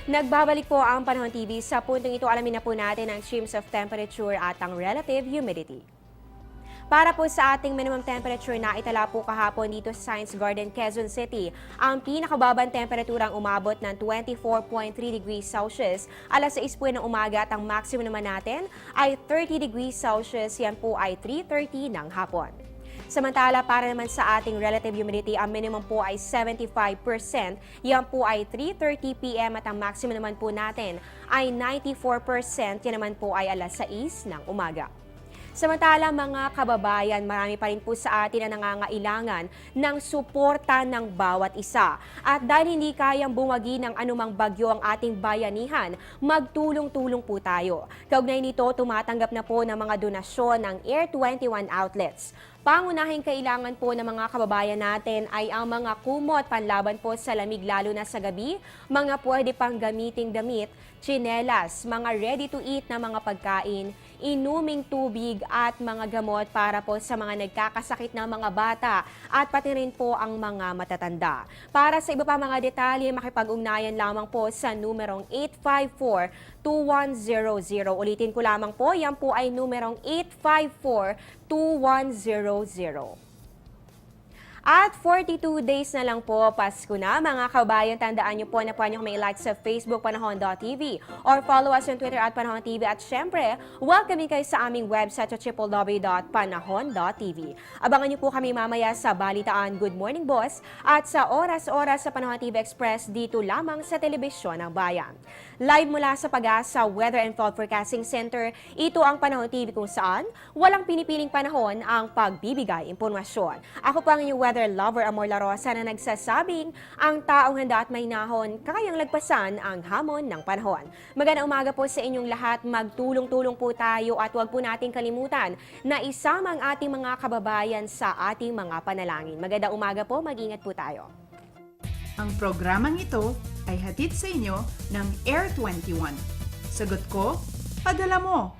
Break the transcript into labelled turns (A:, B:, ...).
A: Nagbabalik po ang Panahon TV. Sa puntong ito, alamin na po natin ang streams of temperature at ang relative humidity. Para po sa ating minimum temperature na itala po kahapon dito sa Science Garden, Quezon City, ang pinakababang temperaturang umabot ng 24.3 degrees Celsius alas 6 po ng umaga at ang maximum naman natin ay 30 degrees Celsius. Yan po ay 3:30 ng hapon. Samantala, para naman sa ating relative humidity, ang minimum po ay 75%, yan po ay 3:30 p.m. at ang maximum naman po natin ay 94%, yan naman po ay alas 6 ng umaga. Samantala mga kababayan, marami pa rin po sa atin na nangangailangan ng suporta ng bawat isa. At dahil hindi kayang bumagi ng anumang bagyo ang ating bayanihan, magtulong-tulong po tayo. Kaugnay nito, tumatanggap na po ng mga donasyon ng Air 21 outlets. Pangunahing kailangan po ng mga kababayan natin ay ang mga kumot panlaban po sa lamig lalo na sa gabi, mga pwede pang gamiting damit, tsinelas, mga ready-to-eat na mga pagkain, inuming tubig at mga gamot para po sa mga nagkakasakit na mga bata at pati rin po ang mga matatanda. Para sa iba pa mga detalye, makipag-ugnayan lamang po sa numerong 854-2100. Ulitin ko lamang po, yan po ay numerong 854-2100. At 42 days na lang po, Pasko na. Mga kabayan, tandaan niyo po na pwede may like sa Facebook, panahon.tv or follow us on Twitter at panahon.tv. At syempre, welcome kayo sa aming website sa www.panahon.tv. Abangan niyo po kami mamaya sa Balitaan Good Morning Boss at sa oras-oras sa Panahon TV Express dito lamang sa Telebisyon ng Bayan. Live mula sa Pag-asa Weather and Fall Forecasting Center, ito ang Panahon TV kung saan walang pinipiling panahon ang pagbibigay impormasyon. Ako po ang inyong weather lover Amor Larosa na nagsasabing ang taong handa at may nahon kayang lagpasan ang hamon ng panahon. Magandang umaga po sa inyong lahat, magtulong-tulong po tayo at huwag po nating kalimutan na isama ang ating mga kababayan sa ating mga panalangin. Magandang umaga po, mag-ingat po tayo.
B: Ang programang ito ay hatid sa inyo ng Air 21. Sagot ko, padala mo.